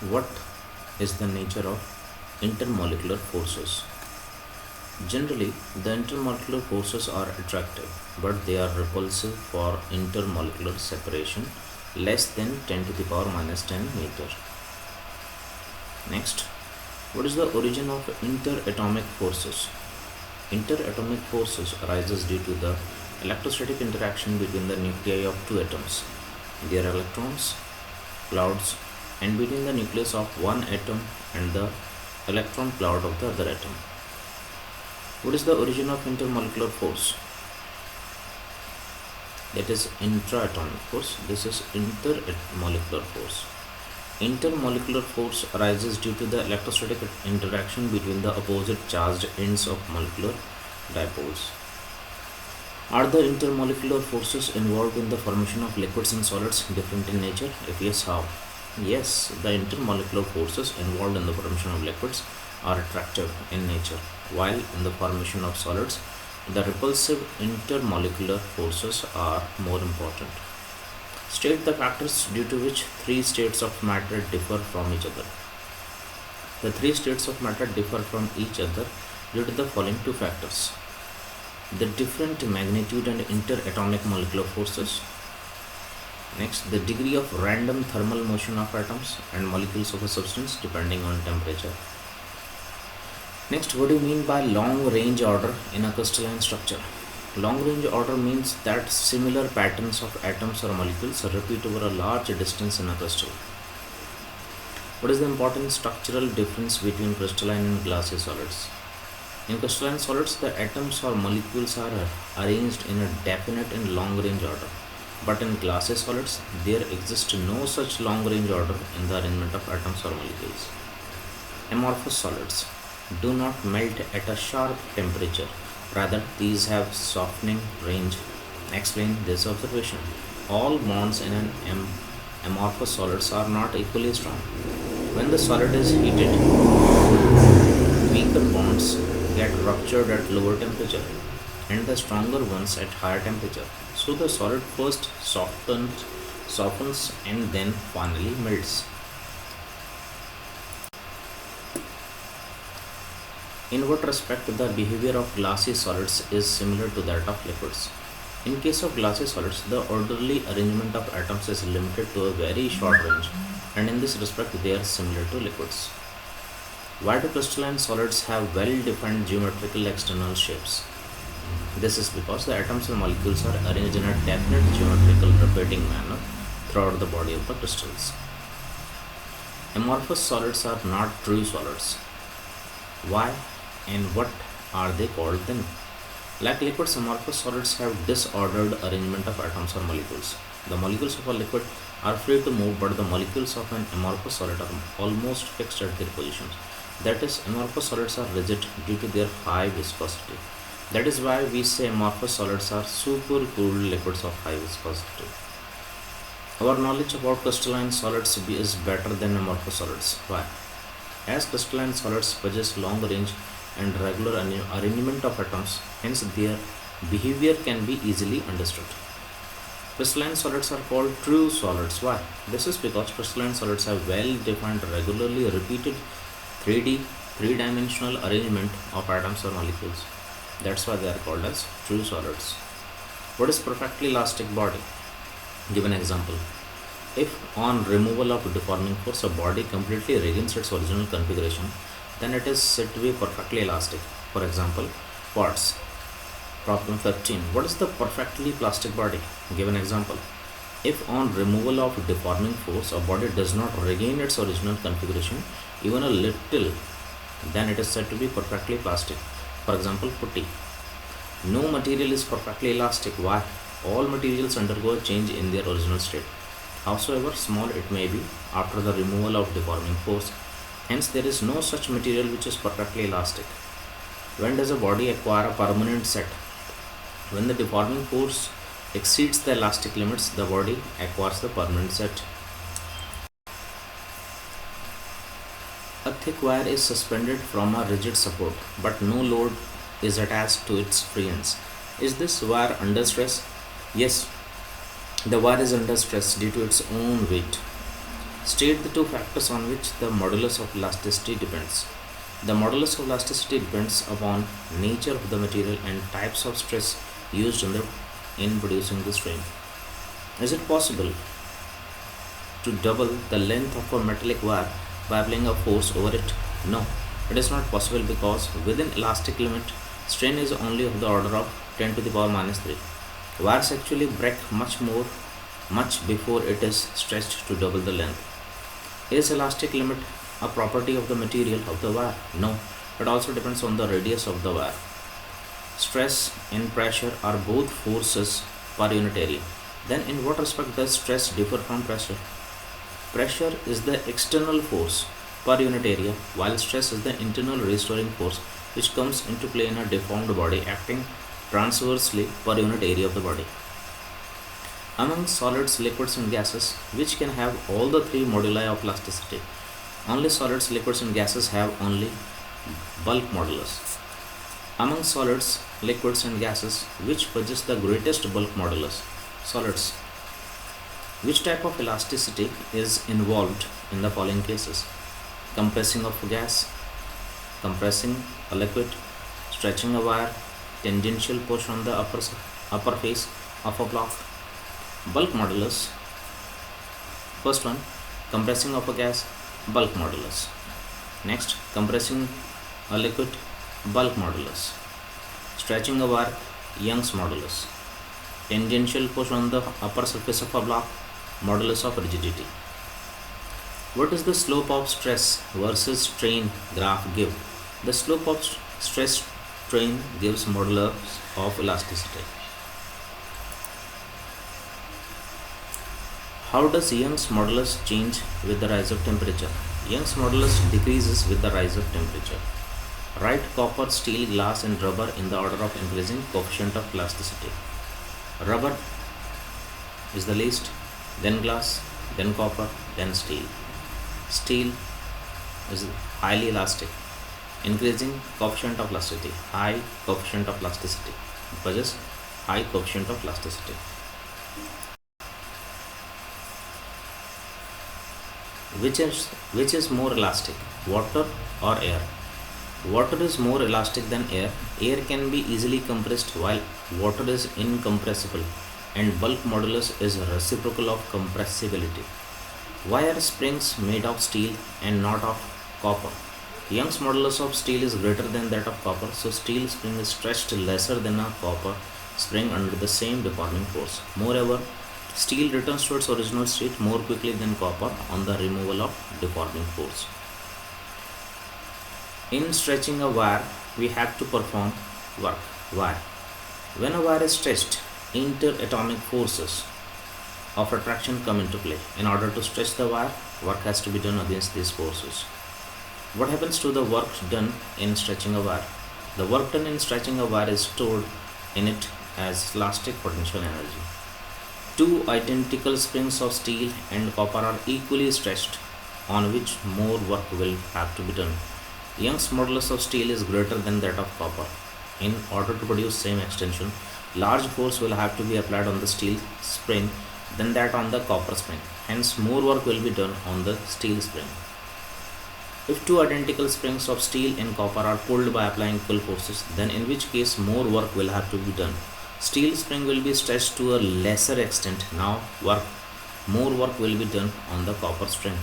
What is the nature of intermolecular forces? Generally, the intermolecular forces are attractive, but they are repulsive for intermolecular separation less than 10 to the power minus 10 meter. Next, what is the origin of interatomic forces? Interatomic forces arises due to the electrostatic interaction between the nuclei of two atoms, their electrons, clouds, and between the nucleus of one atom and the electron cloud of the other atom. What is the origin of intermolecular force? That is intraatomic force. This is intermolecular force. Intermolecular force arises due to the electrostatic interaction between the opposite charged ends of molecular dipoles. Are the intermolecular forces involved in the formation of liquids and solids different in nature? If yes, how? Yes, the intermolecular forces involved in the formation of liquids are attractive in nature, while in the formation of solids, the repulsive intermolecular forces are more important. State the factors due to which three states of matter differ from each other. The three states of matter differ from each other due to the following two factors: the different magnitude and interatomic molecular forces. Next, the degree of random thermal motion of atoms and molecules of a substance depending on temperature. Next, what do you mean by long range order in a crystalline structure? Long range order means that similar patterns of atoms or molecules repeat over a large distance in a crystal. What is the important structural difference between crystalline and glassy solids? In crystalline solids, the atoms or molecules are arranged in a definite and long range order. But in glassy solids, there exists no such long range order in the arrangement of atoms or molecules. Amorphous solids do not melt at a sharp temperature. Rather, these have softening range. Explain this observation. All bonds in an amorphous solids are not equally strong. When the solid is heated, weaker bonds get ruptured at lower temperature and the stronger ones at higher temperature. So the solid first softens and then finally melts. In what respect the behavior of glassy solids is similar to that of liquids? In case of glassy solids, the orderly arrangement of atoms is limited to a very short range, and in this respect they are similar to liquids. Why do crystalline solids have well-defined geometrical external shapes? This is because the atoms and molecules are arranged in a definite geometrical repeating manner throughout the body of the crystals. Amorphous solids are not true solids. Why and what are they called then? Like liquids, amorphous solids have disordered arrangement of atoms or molecules. The molecules of a liquid are free to move, but the molecules of an amorphous solid are almost fixed at their positions. That is, amorphous solids are rigid due to their high viscosity. That is why we say amorphous solids are supercooled liquids of high viscosity. Our knowledge about crystalline solids is better than amorphous solids. Why? As crystalline solids possess long range and regular arrangement of atoms, hence their behavior can be easily understood. Crystalline solids are called true solids. Why? This is because crystalline solids have well-defined, regularly repeated 3D, three-dimensional arrangement of atoms or molecules. That's why they are called as true solids. What is perfectly elastic body? Give an example. If on removal of deforming force a body completely regains its original configuration, then it is said to be perfectly elastic. For example, quartz. Problem 15. What is the perfectly plastic body? Give an example. If on removal of deforming force a body does not regain its original configuration even a little, then it is said to be perfectly plastic. For example, putty. No material is perfectly elastic. Why? All materials undergo a change in their original state, howsoever small it may be, after the removal of deforming force. Hence, there is no such material which is perfectly elastic. When does a body acquire a permanent set? When the deforming force exceeds the elastic limits, the body acquires the permanent set. A thick wire is suspended from a rigid support, but no load is attached to its free ends. Is this wire under stress? Yes, the wire is under stress due to its own weight. State the two factors on which the modulus of elasticity depends. The modulus of elasticity depends upon nature of the material and types of stress used in producing the strain. Is it possible to double the length of a metallic wire by applying a force over it? No, it is not possible because within elastic limit, strain is only of the order of 10 to the power minus 3. Wires actually break much before it is stretched to double the length. Is elastic limit a property of the material of the wire? No, it also depends on the radius of the wire. Stress and pressure are both forces per unit area. Then in what respect does stress differ from pressure? Pressure is the external force per unit area, while stress is the internal restoring force which comes into play in a deformed body acting transversely per unit area of the body. Among solids, liquids and gases, which can have all the three moduli of elasticity, only solids, liquids and gases have only bulk modulus. Among solids, liquids and gases, which possess the greatest bulk modulus? Solids. Which type of elasticity is involved in the following cases? Compressing of a gas, compressing a liquid, stretching a wire, tangential push on the upper face of a block. Bulk modulus. First one, compressing of a gas, bulk modulus. Next, compressing a liquid, bulk modulus. Stretching a wire, Young's modulus. Tangential push on the upper surface of a block, modulus of rigidity. What is the slope of stress versus strain graph give? The slope of stress strain gives modulus of elasticity. How does Young's modulus change with the rise of temperature? Young's modulus decreases with the rise of temperature. Write copper, steel, glass and rubber in the order of increasing coefficient of elasticity. Rubber is the least, then glass, then copper, then steel. Steel is highly elastic, increasing coefficient of elasticity, high coefficient of elasticity, possess high coefficient of elasticity. Which is more elastic, water or air? Water is more elastic than air. Air can be easily compressed while water is incompressible, and bulk modulus is reciprocal of compressibility. Why are springs made of steel and not of copper? Young's modulus of steel is greater than that of copper, so steel spring is stretched lesser than a copper spring under the same deforming force. Moreover, steel returns to its original state more quickly than copper on the removal of deforming force. In stretching a wire, we have to perform work. Why? When a wire is stretched, interatomic forces of attraction come into play. In order to stretch the wire, work has to be done against these forces. What happens to the work done in stretching a wire? The work done in stretching a wire is stored in it as elastic potential energy. Two identical springs of steel and copper are equally stretched, on which more work will have to be done. Young's modulus of steel is greater than that of copper. In order to produce same extension, large force will have to be applied on the steel spring than that on the copper spring. Hence, more work will be done on the steel spring. If two identical springs of steel and copper are pulled by applying equal forces, then in which case more work will have to be done. Steel spring will be stretched to a lesser extent. Now, more work will be done on the copper string.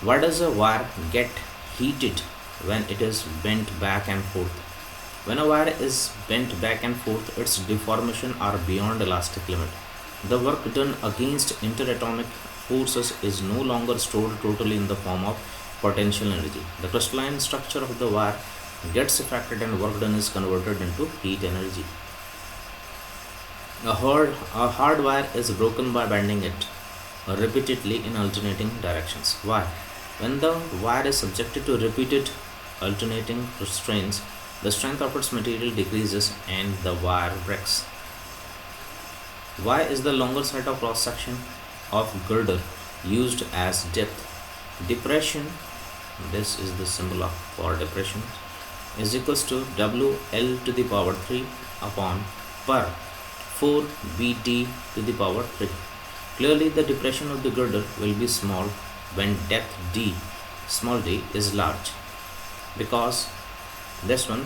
Why does a wire get heated when it is bent back and forth? When a wire is bent back and forth, its deformation are beyond elastic limit. The work done against interatomic forces is no longer stored totally in the form of potential energy. The crystalline structure of the wire gets affected and work done is converted into heat energy. A hard wire is broken by bending it repeatedly in alternating directions. Why? When the wire is subjected to repeated alternating strains, the strength of its material decreases and the wire breaks. Why is the longer side of cross section of girder used as depth? Depression, this is the symbol for depression, is equals to WL to the power 3 upon per 4 BT to the power 3. Clearly, the depression of the girdle will be small when depth d, small d, is large, because this one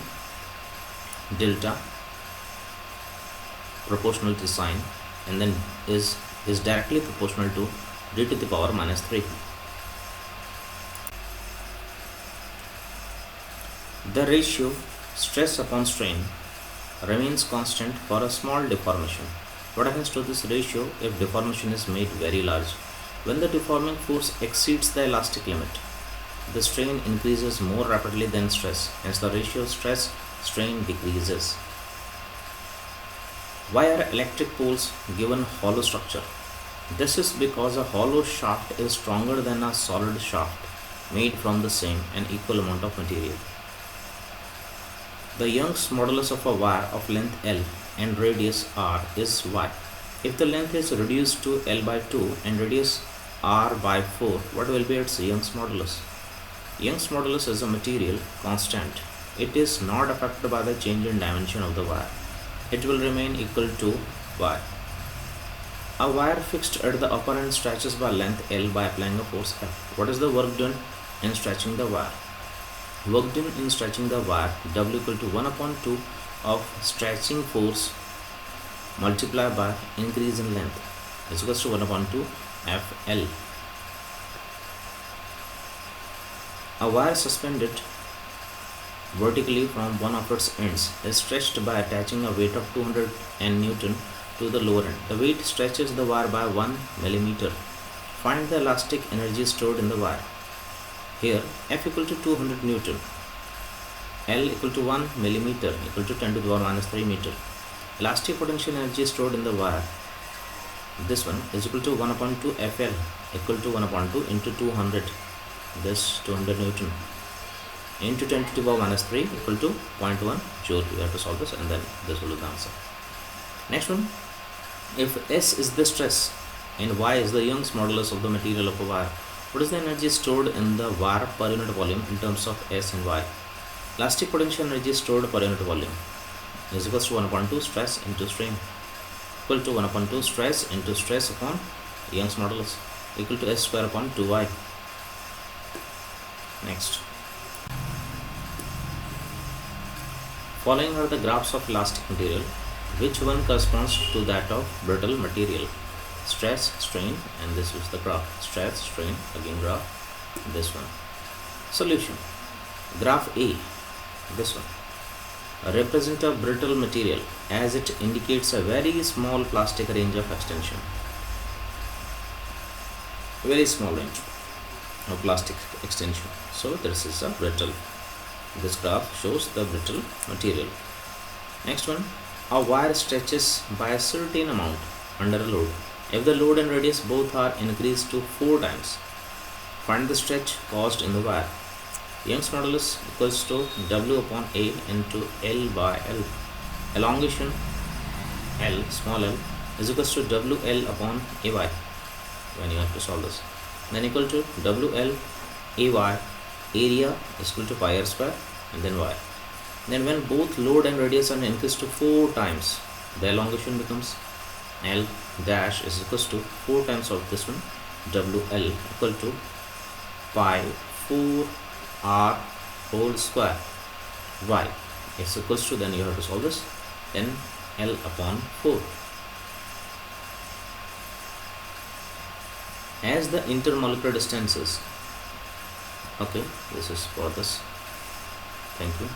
delta proportional to sine and then is directly proportional to d to the power minus 3. The ratio stress upon strain remains constant for a small deformation. What happens to this ratio if deformation is made very large? When the deforming force exceeds the elastic limit, the strain increases more rapidly than stress, hence the ratio stress strain decreases. Why are electric poles given hollow structure? This is because a hollow shaft is stronger than a solid shaft made from the same and equal amount of material. The Young's modulus of a wire of length L and radius R is Y. If the length is reduced to L by 2 and radius R by 4, what will be its Young's modulus? Young's modulus is a material constant. It is not affected by the change in dimension of the wire. It will remain equal to Y. A wire fixed at the upper end stretches by length L by applying a force F. What is the work done in stretching the wire? Work done in stretching the wire, W equal to 1 upon 2 of stretching force multiplied by increase in length is equals to 1 upon 2 FL. A wire suspended vertically from one of its ends is stretched by attaching a weight of 200 Newton to the lower end. The weight stretches the wire by 1 millimeter. Find the elastic energy stored in the wire. Here F equal to 200 Newton, L equal to 1 millimeter equal to 10 to the power minus 3 meter. Elastic potential energy stored in the wire, this one is equal to 1 upon 2 FL equal to 1 upon 2 into 200, this 200 Newton into 10 to the power minus 3 equal to 0.1 joule. We have to solve this and then this will be the answer. Next one, if S is the stress and Y is the Young's modulus of the material of a wire, what is the energy stored in the wire per unit volume in terms of S and Y? Elastic potential energy stored per unit volume is equals to 1 upon 2 stress into strain equal to 1 upon 2 stress into stress upon Young's modulus equal to S square upon 2Y. Next. Following are the graphs of elastic material. Which one corresponds to that of brittle material? Stress, strain, and this is the graph. Stress, strain, again graph, this one. Solution. Graph A, this one, represent a brittle material as it indicates a very small plastic range of extension. Very small range of plastic extension. So this is a brittle. This graph shows the brittle material. Next one, a wire stretches by a certain amount under a load. If the load and radius both are increased to 4 times, find the stretch caused in the wire. Young's modulus equals to W upon A into L by L. Elongation L, small l, is equals to WL upon AY when you have to solve this. Then equal to WL AY, area is equal to pi r square and then Y. Then when both load and radius are increased to 4 times, the elongation becomes L dash is equals to 4 times of this one, WL equal to pi 4 r whole square Y is equals to, then you have to solve this, then L upon 4. As the intermolecular distances, okay, this is for this. Thank you.